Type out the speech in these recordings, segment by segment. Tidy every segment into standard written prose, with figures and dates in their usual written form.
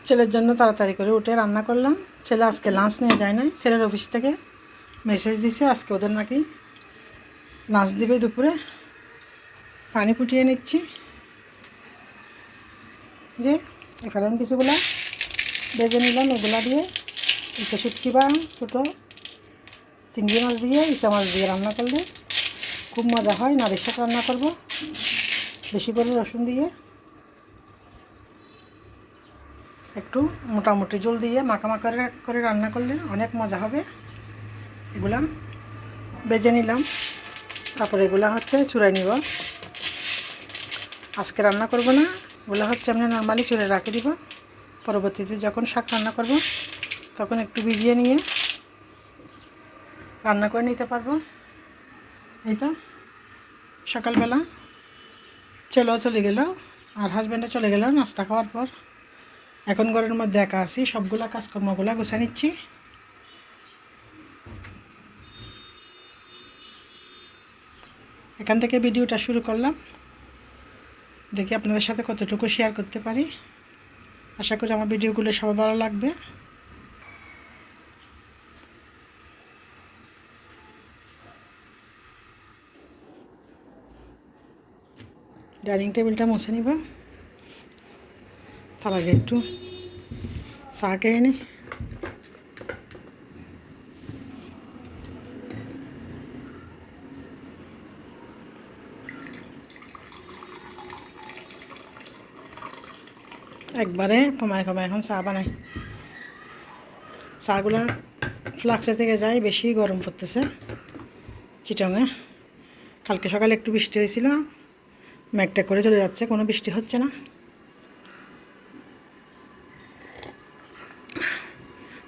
ছেলের জন্য তাড়াতাড়ি করে উঠে রান্না করলাম। ছেলে আজকে লাঞ্চ নিয়ে যায় নাই, ছেলের অফিস থেকে মেসেজ দিছে আজকে ওদের নাকি লাঞ্চ দিবে দুপুরে। পানি ফুটিয়ে নিচ্ছি, যে এখন কিছুগুলা ভেজে নিলাম। এগুলা দিয়ে ইচ্ছা শুটকি বা ছোটো চিংড়ি মাছ দিয়ে ইচ্ছা মাছ দিয়ে রান্না করলে খুব মজা হয়। নারীর শাক রান্না করব বেশি করে রসুন দিয়ে, একটু মোটামুটি ঝোল দিয়ে মাখা করে রান্না করলে অনেক মজা হবে। এগুলা ভেজে নিলাম, তারপরে এগুলা হচ্ছে চুড়াই নিব। আজকে রান্না করব না, এগুলো হচ্ছে আমি নর্মালি চুড়ে রাখে দিব। পরবর্তীতে যখন শাক রান্না করব তখন একটু ভিজিয়ে নিয়ে রান্না করে নিতে পারবো। এই তো সকালবেলা ছেলেও চলে গেল আর হাজব্যান্ডও চলে গেল নাস্তা খাওয়ার পর। এখন ঘরের মধ্যে একা আছি, সবগুলা কাজকর্মগুলো গুছিয়ে নিচ্ছি। এখান থেকে ভিডিওটা শুরু করলাম, দেখি আপনাদের সাথে কতটুকু শেয়ার করতে পারি। আশা করি আমার ভিডিওগুলো সবার ভালো লাগবে। ডাইনিং টেবিলটা মুছে নিব, তার আগে একটু চা খেয়ে নিই। একবারে কমায় কমায় এখন চা বানাই। চাগুলো ফ্লাক্সে থেকে যায়, বেশি গরম পড়তেছে চিটংয়ে। কালকে সকালে একটু বৃষ্টি হয়েছিল, মেঘটা করে চলে যাচ্ছে, কোনো বৃষ্টি হচ্ছে না।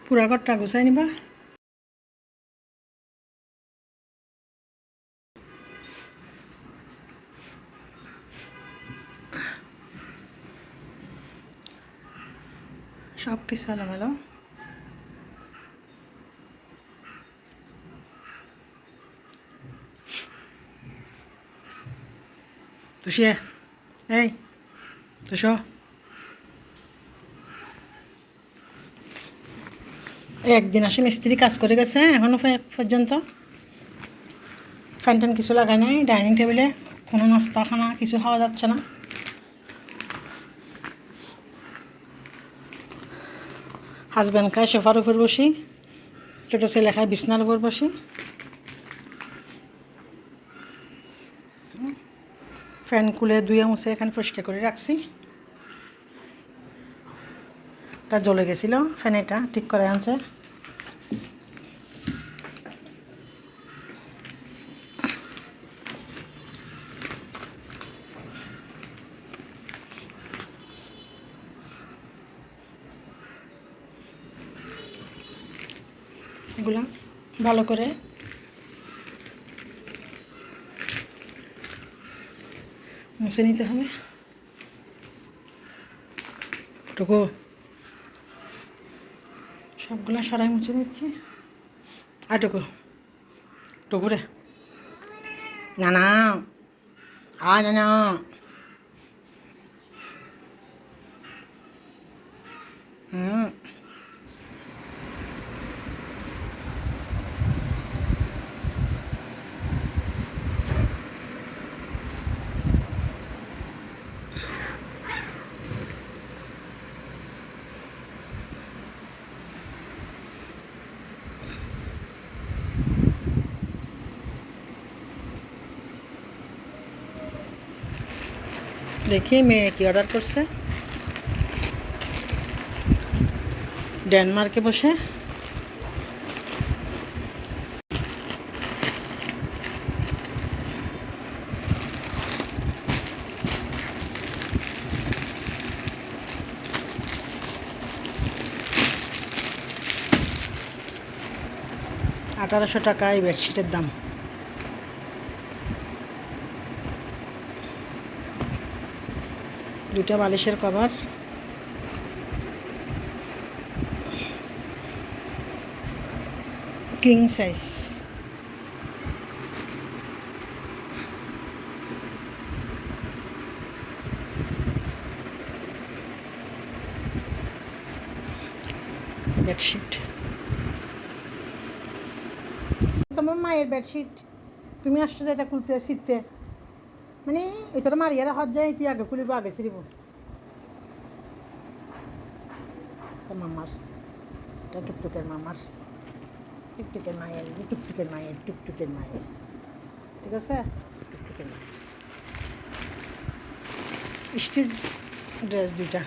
পুরা ঘরটা গুছাই নিবা। সব কিছু এলোমেলো। তুষিয়ে এই তুষো, একদিন আসে মিস্ত্রি কাজ করে গেছে, এখনও পর্যন্ত ফ্যান ট্যান কিছু লাগায় নাই। ডাইনিং টেবিলে কোনো নাস্তা খানা কিছু খাওয়া যাচ্ছে না। হাজব্যান্ড খায় সোফার উপর বসি, ছোটো ছেলে খায় বিছনার উপর বসি। ফ্যান খুলে ধুয়ে মুছে এখানে পরিষ্কার করে রাখছি। এটা জ্বলে গেছিলো, ফ্যান এটা ঠিক করে আনছে। এগুলো ভালো করে মুছে নিতে হবে। টুকু সবগুলো সরাই মুছে নিচ্ছি। আর টুকু টুকু রে, না না না না, হুম দেখি মেয়ে কি অর্ডার করছে। ডেনমার্কে বসে টাকা এই বেডশিটের দাম। দুটা বালিশের কভার, কিং সাইজ। বেডশিট, তোমার মায়ের বেডশিট, তুমি আসছো যে এটা খুলতে ছিটতে, মানে এটা তো মারিয়ারা হজ যায়, তুই আগে খুলিব আগে ছিড়িব। তো মামার টুকটুকের মামার, টুকটুকের মায়ের, টুকটুকের মায়ের, টুকটুকের মায়ের, ঠিক আছে, টুকটুকের মায়ের স্টিচ ড্রেস দুইটা।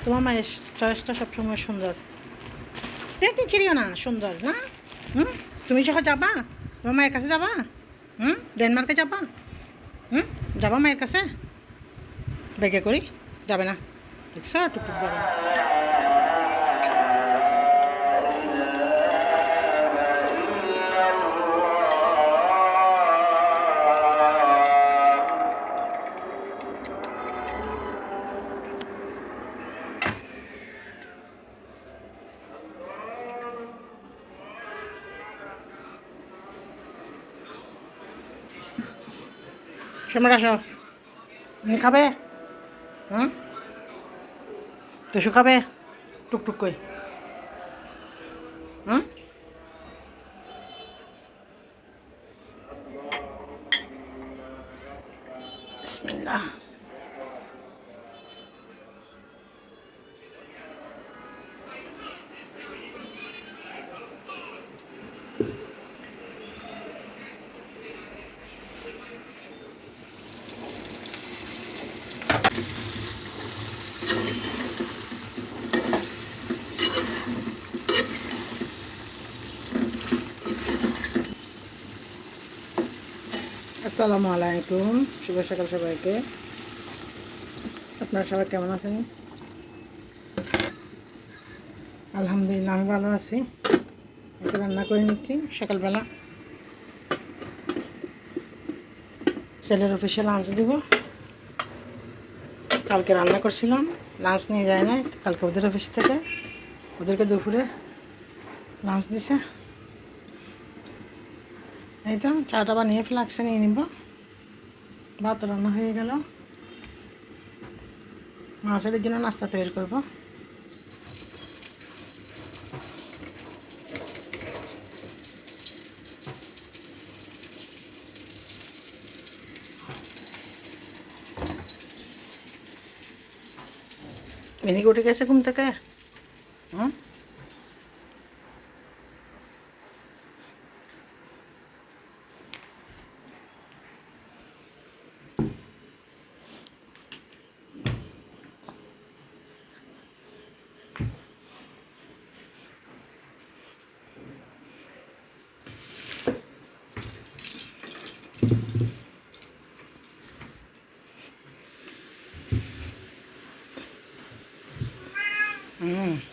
তোমার মায়ের চয়েসটা সবসময় সুন্দর, দেখতে চিড়িও না, সুন্দর না? তুমি যখন যাবা তোমার মায়ের কাছে যাবা, ডেনমার্কে যাবা, যাবা মায়ের কাছে বেগে করি, যাবে না, দেখছো টুকটুক যাবে না। সম্রাট আসো, তুমি খাবে? তুষু খাবে? টুকটুক কই, বিসমিল্লাহ। আসসালামু আলাইকুম, শুভ সকাল সবাইকে। আপনারা সবাই কেমন আছেন? আলহামদুলিল্লাহ আমি ভালো আছি। একটু রান্না করে নিচ্ছি সকালবেলা, ছেলের অফিসে লাঞ্চ দিব। কালকে রান্না করছিলাম, লাঞ্চ নিয়ে যায় না, কালকে ওদের অফিস থেকে ওদেরকে দুপুরে লাঞ্চ দিছে। এই তো চাটা বানিয়ে ফ্লাক্সে নিয়ে নিব। ভাত রান্না হয়ে গেল, মাছের জন্য নাস্তা তৈরি করব। মিনি উঠে গেছে ঘুম থেকে। হুম, হুম।